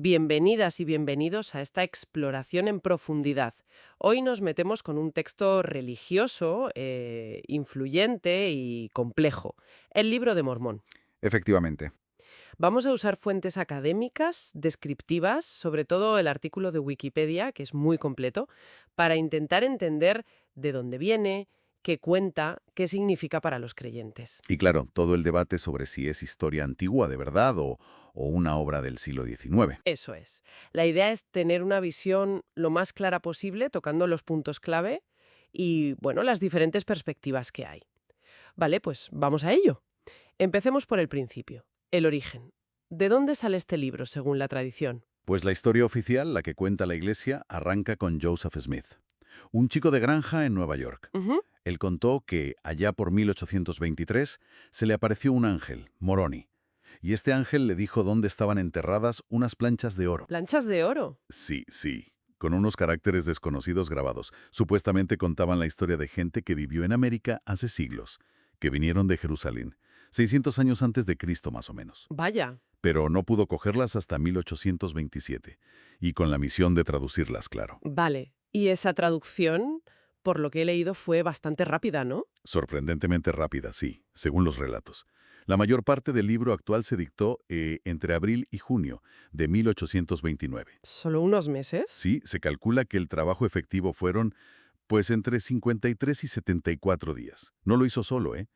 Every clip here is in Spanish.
Bienvenidas y bienvenidos a esta exploración en profundidad. Hoy nos metemos con un texto religioso, influyente y complejo, el Libro de Mormón. Efectivamente. Vamos a usar fuentes académicas, descriptivas, sobre todo el artículo de Wikipedia, que es muy completo, para intentar entender de dónde viene, qué cuenta, qué significa para los creyentes. Y claro, todo el debate sobre si es historia antigua de verdad o una obra del siglo XIX. Eso es. La idea es tener una visión lo más clara posible, tocando los puntos clave y, bueno, las diferentes perspectivas que hay. Vale, pues vamos a ello. Empecemos por el principio, el origen. ¿De dónde sale este libro, según la tradición? Pues la historia oficial, la que cuenta la Iglesia, arranca con Joseph Smith, un chico de granja en Nueva York. Ujú. Él contó que, allá por 1823, se le apareció un ángel, Moroni, y este ángel le dijo dónde estaban enterradas unas planchas de oro. Planchas de oro. Sí, con unos caracteres desconocidos grabados. Supuestamente contaban la historia de gente que vivió en América hace siglos, que vinieron de Jerusalén, 600 años antes de Cristo más o menos. Vaya. Pero no pudo cogerlas hasta 1827, y con la misión de traducirlas, claro. Vale. Y esa traducción, por lo que he leído, fue bastante rápida, ¿no? Sorprendentemente rápida, sí, según los relatos. La mayor parte del libro actual se dictó entre abril y junio de 1829. ¿Solo unos meses? Sí, se calcula que el trabajo efectivo fueron, pues, entre 53 y 74 días. No lo hizo solo, ¿eh?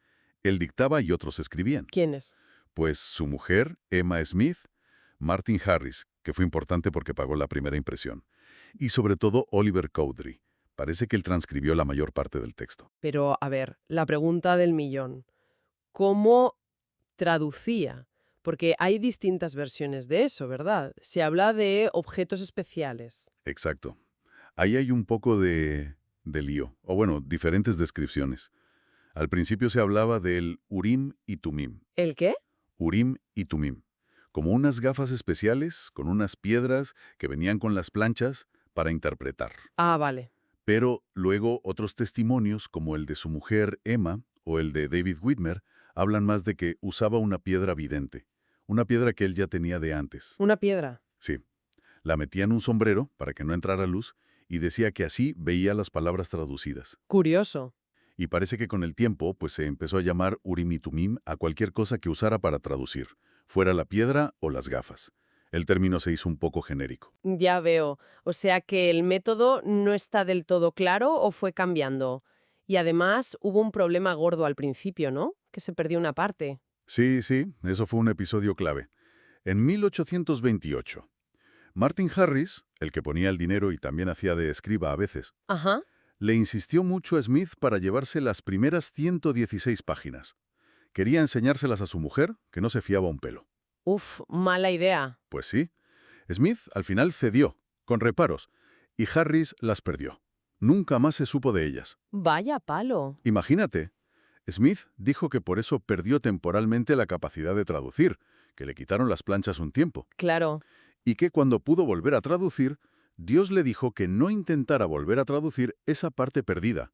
Él dictaba y otros escribían. ¿Quiénes? Pues su mujer, Emma Smith, Martin Harris, que fue importante porque pagó la primera impresión, y sobre todo Oliver Cowdery. Parece que él transcribió la mayor parte del texto. Pero, a ver, la pregunta del millón. ¿Cómo traducía? Porque hay distintas versiones de eso, ¿verdad? Se habla de objetos especiales. Exacto. Ahí hay un poco de lío, o bueno, diferentes descripciones. Al principio se hablaba del Urim y Tumim. ¿El qué? Urim y Tumim, como unas gafas especiales con unas piedras que venían con las planchas para interpretar. Ah, vale. Pero luego otros testimonios, como el de su mujer Emma o el de David Whitmer, hablan más de que usaba una piedra vidente, una piedra que él ya tenía de antes. Una piedra. Sí, la metía en un sombrero para que no entrara luz y decía que así veía las palabras traducidas. Curioso. Y parece que con el tiempo, pues se empezó a llamar Urim y Tumim a cualquier cosa que usara para traducir, fuera la piedra o las gafas. El término se hizo un poco genérico. Ya veo. O sea que el método no está del todo claro o fue cambiando. Y además hubo un problema gordo al principio, ¿no? Que se perdió una parte. Sí, eso fue un episodio clave. En 1828, Martin Harris, el que ponía el dinero y también hacía de escriba a veces, Ajá. le insistió mucho a Smith para llevarse las primeras 116 páginas. Quería enseñárselas a su mujer, que no se fiaba un pelo. Uf, mala idea. Pues sí. Smith al final cedió, con reparos, y Harris las perdió. Nunca más se supo de ellas. Vaya palo. Imagínate. Smith dijo que por eso perdió temporalmente la capacidad de traducir, que le quitaron las planchas un tiempo, Claro. y que cuando pudo volver a traducir, Dios le dijo que no intentara volver a traducir esa parte perdida,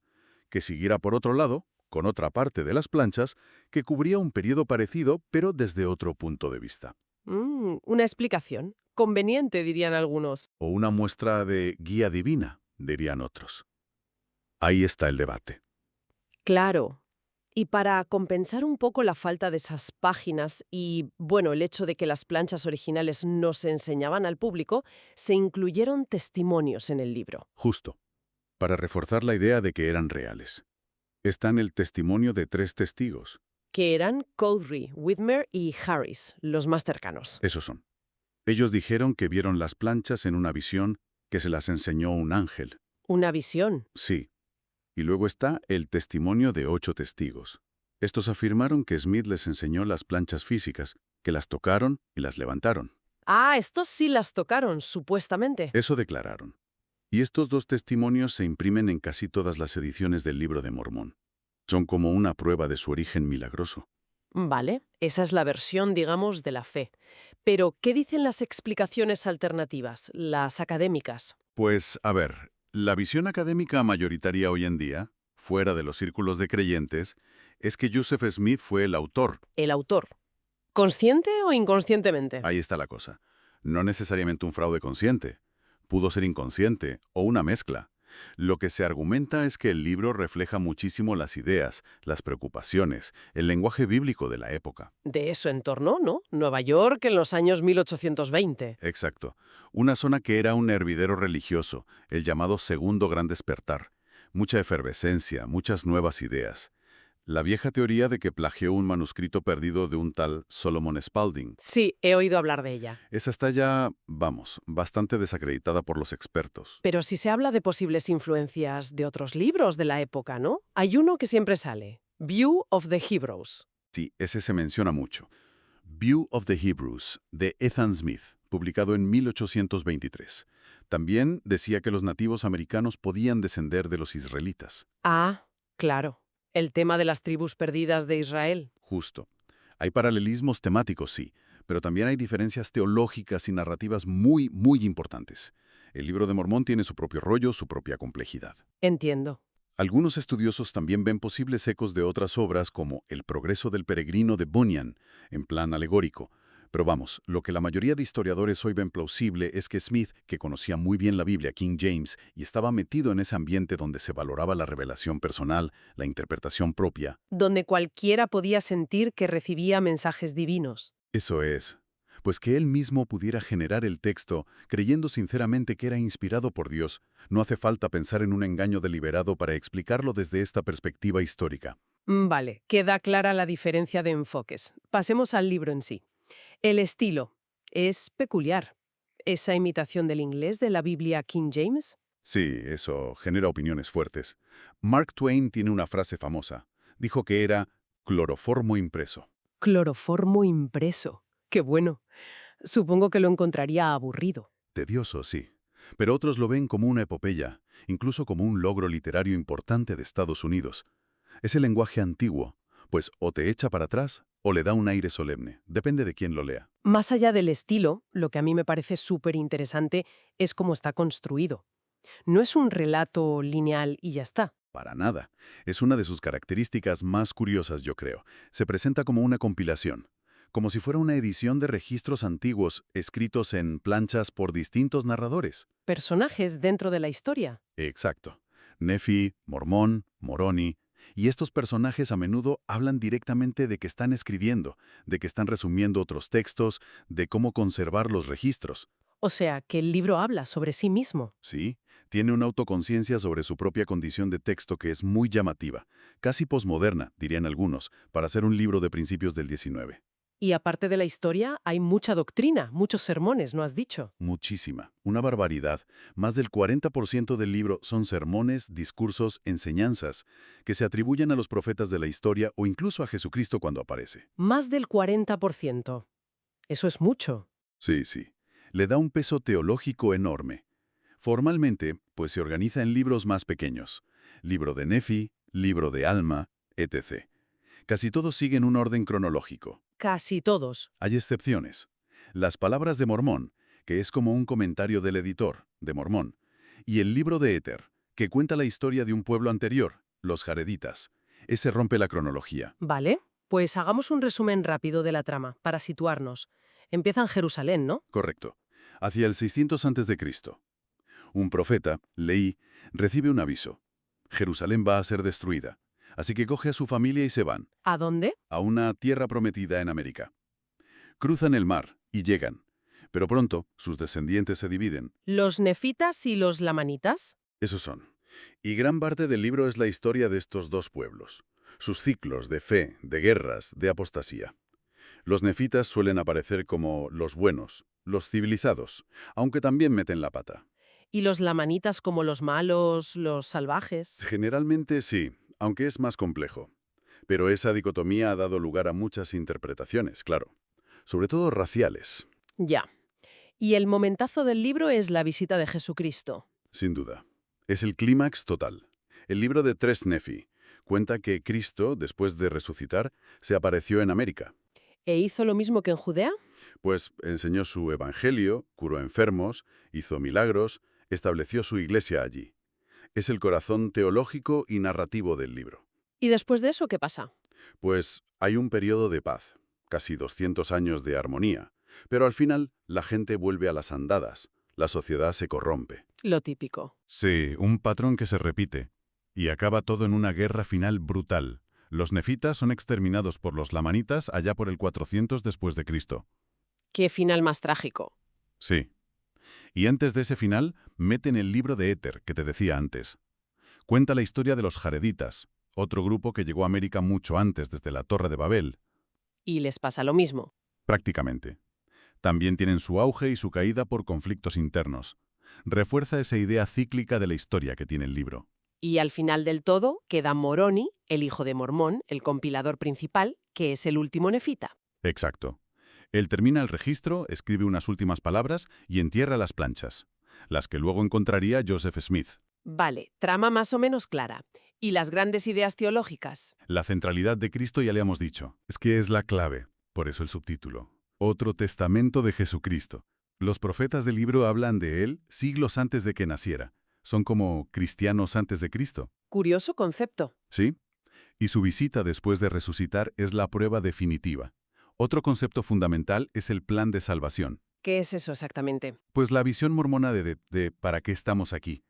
que siguiera por otro lado, con otra parte de las planchas, que cubría un periodo parecido, pero desde otro punto de vista. Una explicación. Conveniente, dirían algunos. O una muestra de guía divina, dirían otros. Ahí está el debate. Claro. Y para compensar un poco la falta de esas páginas y, bueno, el hecho de que las planchas originales no se enseñaban al público, se incluyeron testimonios en el libro. Justo, para reforzar la idea de que eran reales. Está en el testimonio de 3 testigos. Que eran Cowdery, Whitmer y Harris, los más cercanos. Esos son. Ellos dijeron que vieron las planchas en una visión que se las enseñó un ángel. Una visión. Sí. Y luego está el testimonio de 8 testigos. Estos afirmaron que Smith les enseñó las planchas físicas, que las tocaron y las levantaron. Ah, estos sí las tocaron, supuestamente. Eso declararon. Y estos 2 testimonios se imprimen en casi todas las ediciones del Libro de Mormón. Son como una prueba de su origen milagroso. Vale, esa es la versión, digamos, de la fe. Pero, ¿qué dicen las explicaciones alternativas, las académicas? Pues, a ver, la visión académica mayoritaria hoy en día, fuera de los círculos de creyentes, es que Joseph Smith fue el autor. El autor. ¿Consciente o inconscientemente? Ahí está la cosa. No necesariamente un fraude consciente. Pudo ser inconsciente o una mezcla. Lo que se argumenta es que el libro refleja muchísimo las ideas, las preocupaciones, el lenguaje bíblico de la época. De su entorno, ¿no? Nueva York en los años 1820. Exacto. Una zona que era un hervidero religioso, el llamado Segundo Gran Despertar. Mucha efervescencia, muchas nuevas ideas. La vieja teoría de que plagió un manuscrito perdido de un tal Solomon Spalding. Sí, he oído hablar de ella. Esa está ya, vamos, bastante desacreditada por los expertos. Pero si se habla de posibles influencias de otros libros de la época, ¿no? Hay uno que siempre sale, View of the Hebrews. Sí, ese se menciona mucho. View of the Hebrews, de Ethan Smith, publicado en 1823. También decía que los nativos americanos podían descender de los israelitas. Ah, claro. El tema de las tribus perdidas de Israel. Justo. Hay paralelismos temáticos, sí, pero también hay diferencias teológicas y narrativas muy, muy importantes. El libro de Mormón tiene su propio rollo, su propia complejidad. Entiendo. Algunos estudiosos también ven posibles ecos de otras obras como El progreso del peregrino de Bunyan, en plan alegórico. Pero vamos, lo que la mayoría de historiadores hoy ven plausible es que Smith, que conocía muy bien la Biblia King James y estaba metido en ese ambiente donde se valoraba la revelación personal, la interpretación propia. Donde cualquiera podía sentir que recibía mensajes divinos. Eso es. Pues que él mismo pudiera generar el texto creyendo sinceramente que era inspirado por Dios, no hace falta pensar en un engaño deliberado para explicarlo desde esta perspectiva histórica. Vale, queda clara la diferencia de enfoques. Pasemos al libro en sí. El estilo es peculiar. ¿Esa imitación del inglés de la Biblia King James? Sí, eso genera opiniones fuertes. Mark Twain tiene una frase famosa. Dijo que era cloroformo impreso. Cloroformo impreso. Qué bueno. Supongo que lo encontraría aburrido. Tedioso, sí. Pero otros lo ven como una epopeya, incluso como un logro literario importante de Estados Unidos. Es el lenguaje antiguo, pues o te echa para atrás o le da un aire solemne, depende de quién lo lea. Más allá del estilo, lo que a mí me parece súper interesante es cómo está construido. No es un relato lineal y ya está. Para nada. Es una de sus características más curiosas, yo creo. Se presenta como una compilación, como si fuera una edición de registros antiguos escritos en planchas por distintos narradores. Personajes dentro de la historia. Exacto. Nefi, Mormón, Moroni. Y estos personajes a menudo hablan directamente de que están escribiendo, de que están resumiendo otros textos, de cómo conservar los registros. O sea, que el libro habla sobre sí mismo. Sí, tiene una autoconciencia sobre su propia condición de texto que es muy llamativa, casi posmoderna, dirían algunos, para ser un libro de principios del 19. Y aparte de la historia, hay mucha doctrina, muchos sermones, ¿no has dicho? Muchísima, una barbaridad. Más del 40% del libro son sermones, discursos, enseñanzas, que se atribuyen a los profetas de la historia o incluso a Jesucristo cuando aparece. Más del 40%. Eso es mucho. Sí, sí. Le da un peso teológico enorme. Formalmente, pues se organiza en libros más pequeños. Libro de Nefi, libro de Alma, etc. Casi todos siguen un orden cronológico. Casi todos. Hay excepciones. Las palabras de Mormón, que es como un comentario del editor, de Mormón, y el libro de Éter, que cuenta la historia de un pueblo anterior, los Jareditas. Ese rompe la cronología. Vale, pues hagamos un resumen rápido de la trama, para situarnos. Empieza en Jerusalén, ¿no? Correcto. Hacia el 600 a.C. Un profeta, Leí, recibe un aviso. Jerusalén va a ser destruida. Así que coge a su familia y se van, ¿A dónde? a una tierra prometida en América. Cruzan el mar y llegan. Pero pronto, sus descendientes se dividen. ¿Los nefitas y los lamanitas? Esos son. Y gran parte del libro es la historia de estos dos pueblos. Sus ciclos de fe, de guerras, de apostasía. Los nefitas suelen aparecer como los buenos, los civilizados, aunque también meten la pata. ¿Y los lamanitas como los malos, los salvajes? Generalmente sí, aunque es más complejo. Pero esa dicotomía ha dado lugar a muchas interpretaciones, claro. Sobre todo raciales, Ya. Y el momentazo del libro es la visita de Jesucristo. sin duda. Es el clímax total. El libro de Tres Nefi cuenta que Cristo, después de resucitar, se apareció en América. ¿E hizo lo mismo que en Judea? Pues enseñó su evangelio, curó enfermos, hizo milagros, estableció su iglesia allí. Es el corazón teológico y narrativo del libro. ¿Y después de eso qué pasa? Pues hay un periodo de paz, casi 200 años de armonía, Pero al final, la gente vuelve a las andadas. La sociedad se corrompe. Lo típico. Sí, un patrón que se repite. Y acaba todo en una guerra final brutal. Los nefitas son exterminados por los lamanitas allá por el 400 después de Cristo. Qué final más trágico. Sí. Y antes de ese final, meten el libro de Éter, que te decía antes. Cuenta la historia de los jareditas, otro grupo que llegó a América mucho antes, desde la Torre de Babel, Y les pasa lo mismo. prácticamente. También tienen su auge y su caída por conflictos internos. Refuerza esa idea cíclica de la historia que tiene el libro. Y al final del todo queda Moroni, el hijo de Mormón, el compilador principal, que es el último nefita. Exacto. Él termina el registro, escribe unas últimas palabras y entierra las planchas, las que luego encontraría Joseph Smith. Vale, trama más o menos clara. ¿Y las grandes ideas teológicas? La centralidad de Cristo ya le hemos dicho. Es que es la clave. Por eso el subtítulo. Otro testamento de Jesucristo. Los profetas del libro hablan de él siglos antes de que naciera. Son como cristianos antes de Cristo. Curioso concepto. ¿Sí? Y su visita después de resucitar es la prueba definitiva. Otro concepto fundamental es el plan de salvación. ¿Qué es eso exactamente? Pues la visión mormona de ¿para qué estamos aquí?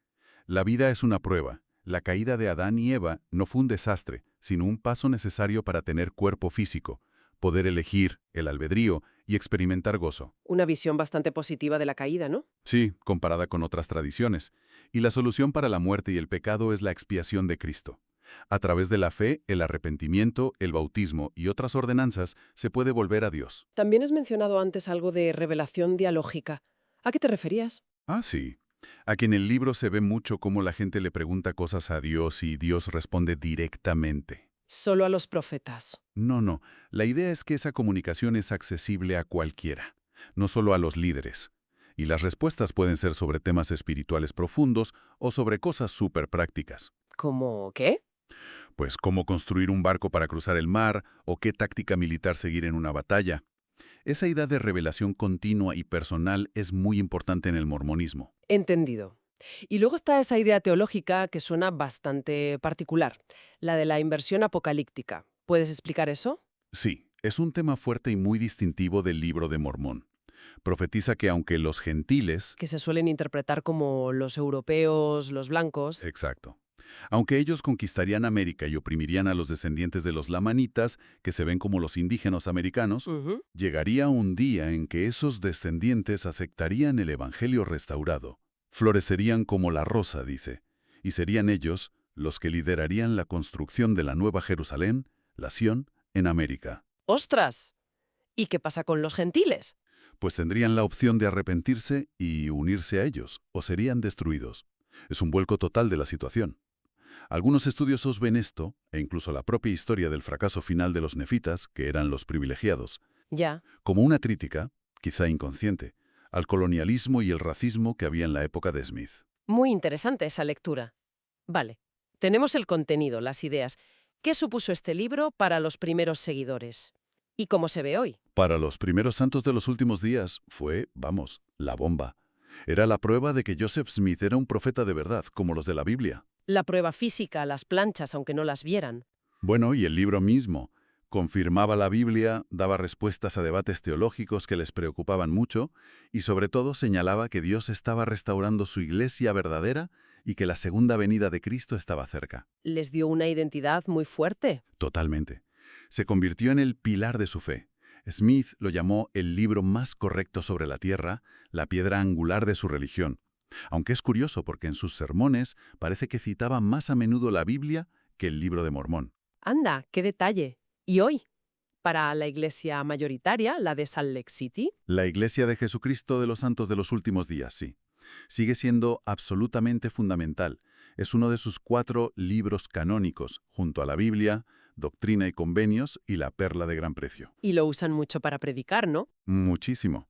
La vida es una prueba. La caída de Adán y Eva no fue un desastre, sino un paso necesario para tener cuerpo físico, poder elegir, el albedrío y experimentar gozo. Una visión bastante positiva de la caída, ¿no? Sí, comparada con otras tradiciones. Y la solución para la muerte y el pecado es la expiación de Cristo. A través de la fe, el arrepentimiento, el bautismo y otras ordenanzas se puede volver a Dios. También has mencionado antes algo de revelación dialógica. ¿A qué te referías? Ah, sí. Aquí en el libro se ve mucho cómo la gente le pregunta cosas a Dios y Dios responde directamente. Solo a los profetas. No. La idea es que esa comunicación es accesible a cualquiera, no solo a los líderes. Y las respuestas pueden ser sobre temas espirituales profundos o sobre cosas súper prácticas. ¿Cómo qué? Pues cómo construir un barco para cruzar el mar o qué táctica militar seguir en una batalla. Esa idea de revelación continua y personal es muy importante en el mormonismo. Entendido. Y luego está esa idea teológica que suena bastante particular, la de la inversión apocalíptica. ¿Puedes explicar eso? Sí, es un tema fuerte y muy distintivo del libro de Mormón. Profetiza que aunque los gentiles... Que se suelen interpretar como los europeos, los blancos. Exacto. Aunque ellos conquistarían América y oprimirían a los descendientes de los lamanitas, que se ven como los indígenas americanos, Ujú. llegaría un día en que esos descendientes aceptarían el evangelio restaurado. Florecerían como la rosa, dice, y serían ellos los que liderarían la construcción de la Nueva Jerusalén, la Sión, en América. ¡Ostras! ¿Y qué pasa con los gentiles? Pues tendrían la opción de arrepentirse y unirse a ellos, o serían destruidos. Es un vuelco total de la situación. Algunos estudiosos ven esto, e incluso la propia historia del fracaso final de los nefitas, que eran los privilegiados, Ya. como una crítica, quizá inconsciente, al colonialismo y el racismo que había en la época de Smith. Muy interesante esa lectura. Vale. Tenemos el contenido, las ideas. ¿Qué supuso este libro para los primeros seguidores? ¿Y cómo se ve hoy? Para los primeros santos de los últimos días fue, la bomba. Era la prueba de que Joseph Smith era un profeta de verdad, como los de la Biblia. La prueba física, las planchas, aunque no las vieran. Bueno, y el libro mismo. Confirmaba la Biblia, daba respuestas a debates teológicos que les preocupaban mucho y sobre todo señalaba que Dios estaba restaurando su iglesia verdadera y que la segunda venida de Cristo estaba cerca. Les dio una identidad muy fuerte. Totalmente. Se convirtió en el pilar de su fe. Smith lo llamó el libro más correcto sobre la tierra, la piedra angular de su religión. Aunque es curioso porque en sus sermones parece que citaba más a menudo la Biblia que el libro de Mormón. Anda, qué detalle. ¿Y hoy? Para la iglesia mayoritaria, la de Salt Lake City. La Iglesia de Jesucristo de los Santos de los Últimos Días, sí. Sigue siendo absolutamente fundamental. Es uno de sus 4 libros canónicos, junto a la Biblia, Doctrina y Convenios y La Perla de Gran Precio. Y lo usan mucho para predicar, ¿no? Muchísimo.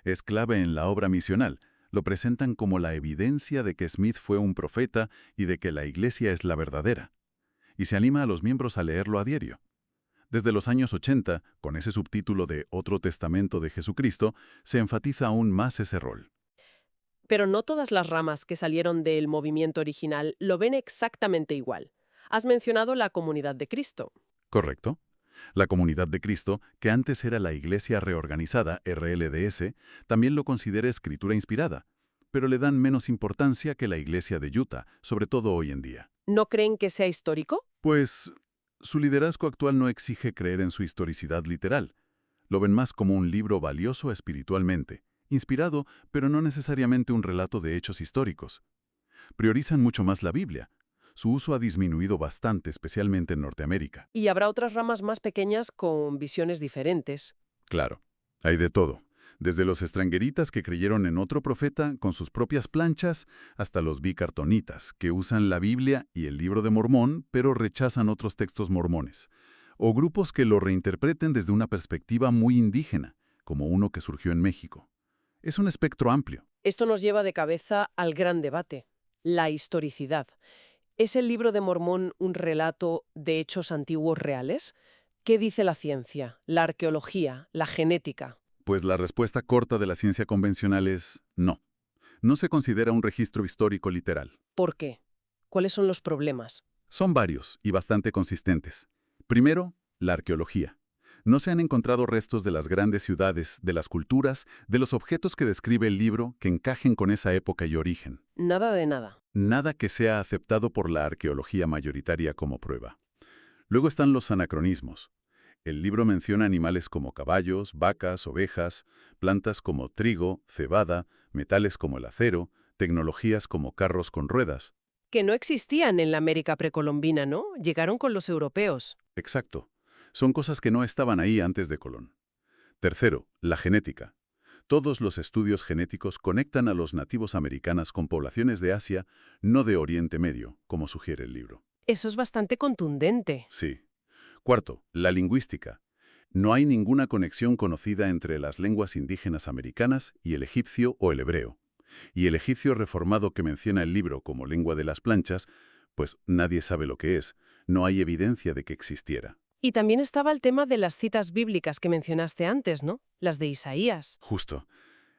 Es clave en la obra misional. Lo presentan como la evidencia de que Smith fue un profeta y de que la Iglesia es la verdadera. Y se anima a los miembros a leerlo a diario. Desde los años 80, con ese subtítulo de Otro Testamento de Jesucristo, se enfatiza aún más ese rol. Pero no todas las ramas que salieron del movimiento original lo ven exactamente igual. Has mencionado la comunidad de Cristo. ¿Correcto? La Comunidad de Cristo, que antes era la Iglesia Reorganizada, RLDS, también lo considera escritura inspirada, pero le dan menos importancia que la Iglesia de Utah, sobre todo hoy en día. ¿No creen que sea histórico? Pues su liderazgo actual no exige creer en su historicidad literal. Lo ven más como un libro valioso espiritualmente, inspirado, pero no necesariamente un relato de hechos históricos. Priorizan mucho más la Biblia. Su uso ha disminuido bastante, especialmente en Norteamérica. Y habrá otras ramas más pequeñas con visiones diferentes. Claro, hay de todo. Desde los estrangueritas que creyeron en otro profeta con sus propias planchas, hasta los bicartonitas, que usan la Biblia y el Libro de Mormón, pero rechazan otros textos mormones. O grupos que lo reinterpreten desde una perspectiva muy indígena, como uno que surgió en México. Es un espectro amplio. Esto nos lleva de cabeza al gran debate, la historicidad. ¿Es el Libro de Mormón un relato de hechos antiguos reales? ¿Qué dice la ciencia, la arqueología, la genética? Pues la respuesta corta de la ciencia convencional es no. No se considera un registro histórico literal. ¿Por qué? ¿Cuáles son los problemas? Son varios y bastante consistentes. Primero, la arqueología. No se han encontrado restos de las grandes ciudades, de las culturas, de los objetos que describe el libro que encajen con esa época y origen. Nada de nada. Nada que sea aceptado por la arqueología mayoritaria como prueba. Luego están los anacronismos. El libro menciona animales como caballos, vacas, ovejas, plantas como trigo, cebada, metales como el acero, tecnologías como carros con ruedas. Que no existían en la América precolombina, ¿no? Llegaron con los europeos. Exacto. Son cosas que no estaban ahí antes de Colón. Tercero, la genética. Todos los estudios genéticos conectan a los nativos americanos con poblaciones de Asia, no de Oriente Medio, como sugiere el libro. Eso es bastante contundente. Sí. Cuarto, la lingüística. No hay ninguna conexión conocida entre las lenguas indígenas americanas y el egipcio o el hebreo. Y el egipcio reformado que menciona el libro como lengua de las planchas, pues nadie sabe lo que es. No hay evidencia de que existiera. Y también estaba el tema de las citas bíblicas que mencionaste antes, ¿no? Las de Isaías. Justo.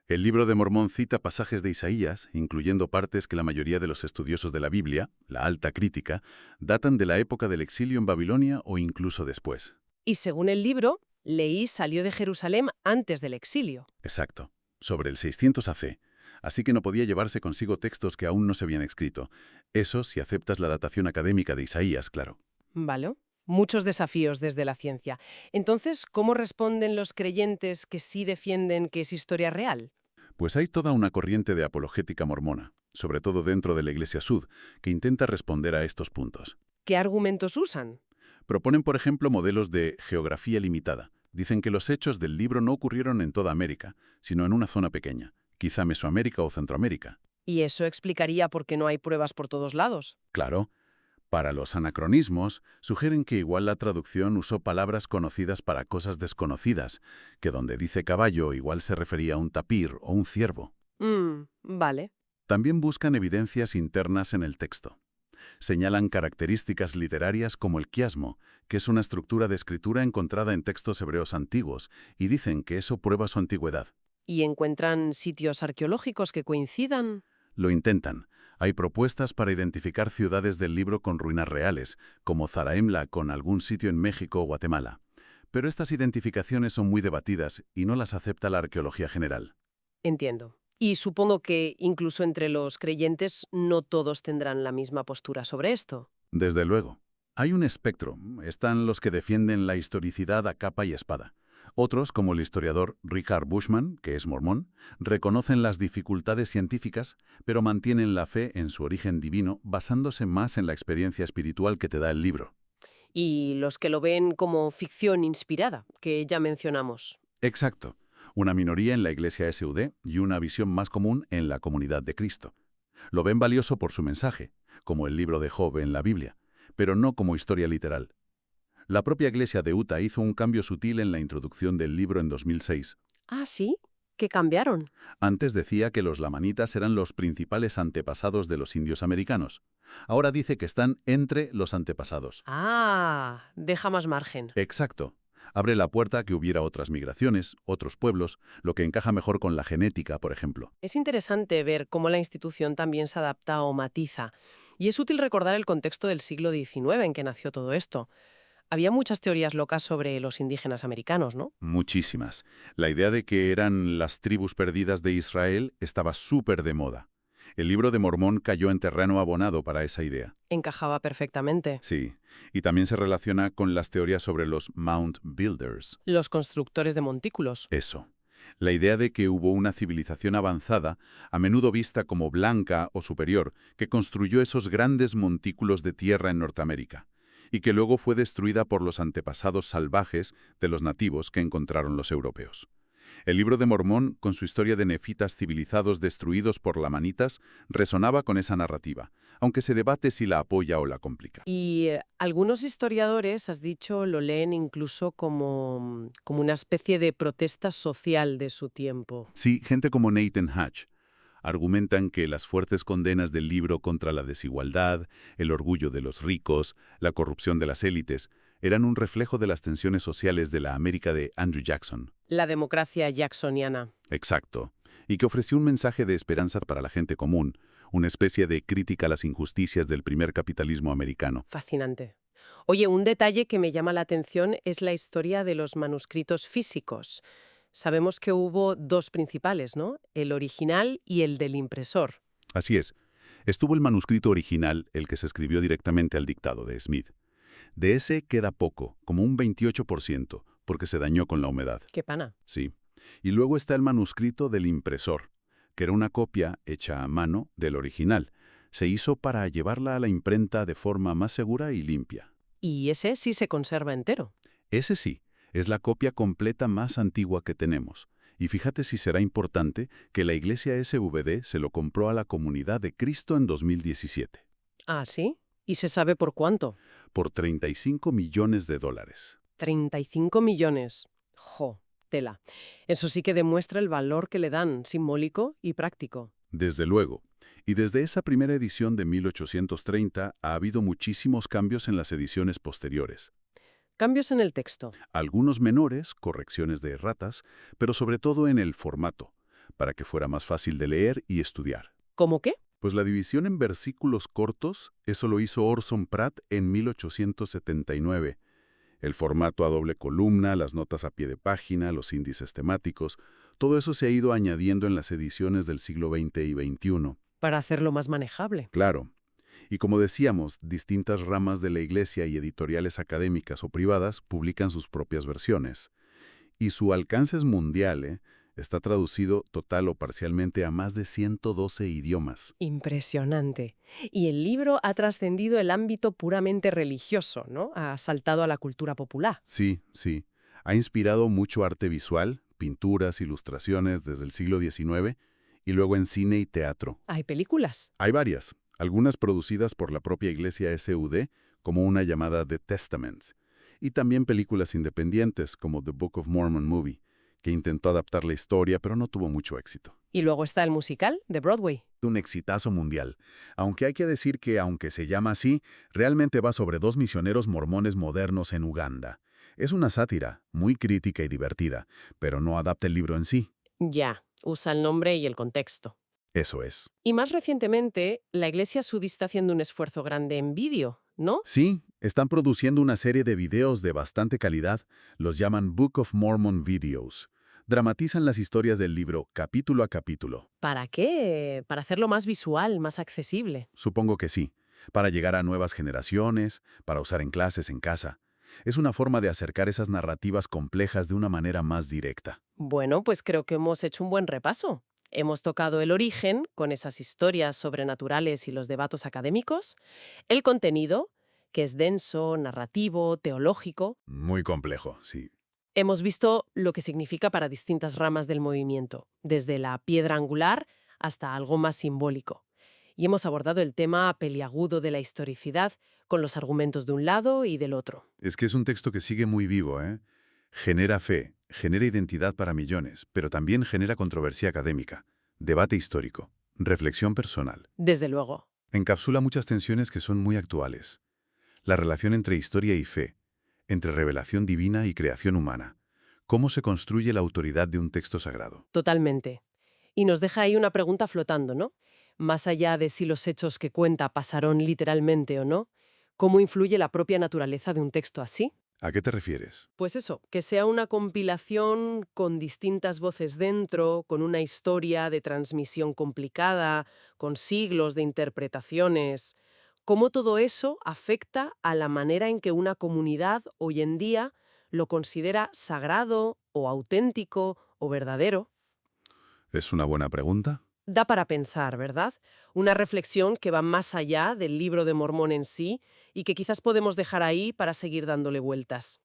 El libro de Mormón cita pasajes de Isaías, incluyendo partes que la mayoría de los estudiosos de la Biblia, la alta crítica, datan de la época del exilio en Babilonia o incluso después. Y según el libro, Leí salió de Jerusalén antes del exilio. Exacto. Sobre el 600 AC. Así que no podía llevarse consigo textos que aún no se habían escrito. Eso si aceptas la datación académica de Isaías, claro. ¿Vale? Muchos desafíos desde la ciencia. Entonces, ¿cómo responden los creyentes que sí defienden que es historia real? Pues hay toda una corriente de apologética mormona, sobre todo dentro de la Iglesia Sud, que intenta responder a estos puntos. ¿Qué argumentos usan? Proponen, por ejemplo, modelos de geografía limitada. Dicen que los hechos del libro no ocurrieron en toda América, sino en una zona pequeña, quizá Mesoamérica o Centroamérica. Y eso explicaría por qué no hay pruebas por todos lados. Claro. Para los anacronismos, sugieren que igual la traducción usó palabras conocidas para cosas desconocidas, que donde dice caballo igual se refería a un tapir o un ciervo. Vale. También buscan evidencias internas en el texto. Señalan características literarias como el quiasmo, que es una estructura de escritura encontrada en textos hebreos antiguos, y dicen que eso prueba su antigüedad. ¿Y encuentran sitios arqueológicos que coincidan? Lo intentan. Hay propuestas para identificar ciudades del libro con ruinas reales, como Zarahemla con algún sitio en México o Guatemala. Pero estas identificaciones son muy debatidas y no las acepta la arqueología general. Entiendo. Y supongo que incluso entre los creyentes no todos tendrán la misma postura sobre esto. Desde luego. Hay un espectro. Están los que defienden la historicidad a capa y espada. Otros, como el historiador Richard Bushman, que es mormón, reconocen las dificultades científicas, pero mantienen la fe en su origen divino basándose más en la experiencia espiritual que te da el libro. Y los que lo ven como ficción inspirada, que ya mencionamos. Exacto. Una minoría en la Iglesia SUD y una visión más común en la Comunidad de Cristo. Lo ven valioso por su mensaje, como el libro de Job en la Biblia, pero no como historia literal. La propia Iglesia de Utah hizo un cambio sutil en la introducción del libro en 2006. Ah, ¿sí? ¿Qué cambiaron? Antes decía que los lamanitas eran los principales antepasados de los indios americanos. Ahora dice que están entre los antepasados. Ah, deja más margen. Exacto. Abre la puerta a que hubiera otras migraciones, otros pueblos, lo que encaja mejor con la genética, por ejemplo. Es interesante ver cómo la institución también se adapta o matiza. Y es útil recordar el contexto del siglo XIX en que nació todo esto. Había muchas teorías locas sobre los indígenas americanos, ¿no? Muchísimas. La idea de que eran las tribus perdidas de Israel estaba súper de moda. El libro de Mormón cayó en terreno abonado para esa idea. Encajaba perfectamente. Sí, y también se relaciona con las teorías sobre los Mound Builders. Los constructores de montículos. Eso. La idea de que hubo una civilización avanzada, a menudo vista como blanca o superior, que construyó esos grandes montículos de tierra en Norteamérica, y que luego fue destruida por los antepasados salvajes de los nativos que encontraron los europeos. El libro de Mormón, con su historia de nefitas civilizados destruidos por lamanitas, resonaba con esa narrativa, aunque se debate si la apoya o la complica. Y algunos historiadores, has dicho, lo leen incluso como una especie de protesta social de su tiempo. Sí, gente como Nathan Hatch argumentan que las fuertes condenas del libro contra la desigualdad, el orgullo de los ricos, la corrupción de las élites, eran un reflejo de las tensiones sociales de la América de Andrew Jackson. La democracia jacksoniana. Exacto. Y que ofreció un mensaje de esperanza para la gente común, una especie de crítica a las injusticias del primer capitalismo americano. Fascinante. Oye, un detalle que me llama la atención es la historia de los manuscritos físicos. Sabemos que hubo dos principales, ¿no? El original y el del impresor. Así es. Estuvo el manuscrito original, el que se escribió directamente al dictado de Smith. De ese queda poco, como un 28%, porque se dañó con la humedad. ¡Qué pana! Sí. Y luego está el manuscrito del impresor, que era una copia hecha a mano del original. Se hizo para llevarla a la imprenta de forma más segura y limpia. Y ese sí se conserva entero. Ese sí, es la copia completa más antigua que tenemos. Y fíjate si será importante que la iglesia SVD se lo compró a la Comunidad de Cristo en 2017. ¿Ah, sí? ¿Y se sabe por cuánto? Por $35 millones. 35 millones. ¡Jo! Tela. Eso sí que demuestra el valor que le dan, simbólico y práctico. Desde luego. Y desde esa primera edición de 1830 ha habido muchísimos cambios en las ediciones posteriores. Cambios en el texto. Algunos menores, correcciones de erratas, pero sobre todo en el formato, para que fuera más fácil de leer y estudiar. ¿Cómo qué? Pues la división en versículos cortos, eso lo hizo Orson Pratt en 1879. El formato a doble columna, las notas a pie de página, los índices temáticos, todo eso se ha ido añadiendo en las ediciones del siglo XX y XXI. Para hacerlo más manejable. Claro. Y como decíamos, distintas ramas de la iglesia y editoriales académicas o privadas publican sus propias versiones. Y su alcance es mundial, ¿eh? Está traducido total o parcialmente a más de 112 idiomas. Impresionante. Y el libro ha trascendido el ámbito puramente religioso, ¿no? Ha saltado a la cultura popular. Sí, sí. Ha inspirado mucho arte visual, pinturas, ilustraciones desde el siglo XIX y luego en cine y teatro. ¿Hay películas? Hay varias, algunas producidas por la propia iglesia SUD, como una llamada The Testaments, y también películas independientes como The Book of Mormon Movie, que intentó adaptar la historia pero no tuvo mucho éxito. Y luego está el musical de Broadway. Un exitazo mundial, aunque hay que decir que, aunque se llama así, realmente va sobre dos misioneros mormones modernos en Uganda. Es una sátira, muy crítica y divertida, pero no adapta el libro en sí. Ya, usa el nombre y el contexto. Eso es. Y más recientemente, la Iglesia Sud está haciendo un esfuerzo grande en vídeo, ¿no? Sí, están produciendo una serie de videos de bastante calidad, los llaman Book of Mormon Videos. Dramatizan las historias del libro capítulo a capítulo. ¿Para qué? Para hacerlo más visual, más accesible. Supongo que sí, para llegar a nuevas generaciones, para usar en clases en casa. Es una forma de acercar esas narrativas complejas de una manera más directa. Bueno, pues creo que hemos hecho un buen repaso. Hemos tocado el origen, con esas historias sobrenaturales y los debates académicos, el contenido, que es denso, narrativo, teológico. Muy complejo, sí. Hemos visto lo que significa para distintas ramas del movimiento, desde la piedra angular hasta algo más simbólico. Y hemos abordado el tema peliagudo de la historicidad, con los argumentos de un lado y del otro. Es que es un texto que sigue muy vivo, ¿eh? Genera fe, genera identidad para millones, pero también genera controversia académica, debate histórico, reflexión personal. Desde luego. Encapsula muchas tensiones que son muy actuales. La relación entre historia y fe, entre revelación divina y creación humana. ¿Cómo se construye la autoridad de un texto sagrado? Totalmente. Y nos deja ahí una pregunta flotando, ¿no? Más allá de si los hechos que cuenta pasaron literalmente o no, ¿cómo influye la propia naturaleza de un texto así? ¿A qué te refieres? Pues eso, que sea una compilación con distintas voces dentro, con una historia de transmisión complicada, con siglos de interpretaciones. ¿Cómo todo eso afecta a la manera en que una comunidad hoy en día lo considera sagrado o auténtico o verdadero? ¿Es una buena pregunta? Da para pensar, ¿verdad? Una reflexión que va más allá del libro de Mormón en sí y que quizás podemos dejar ahí para seguir dándole vueltas.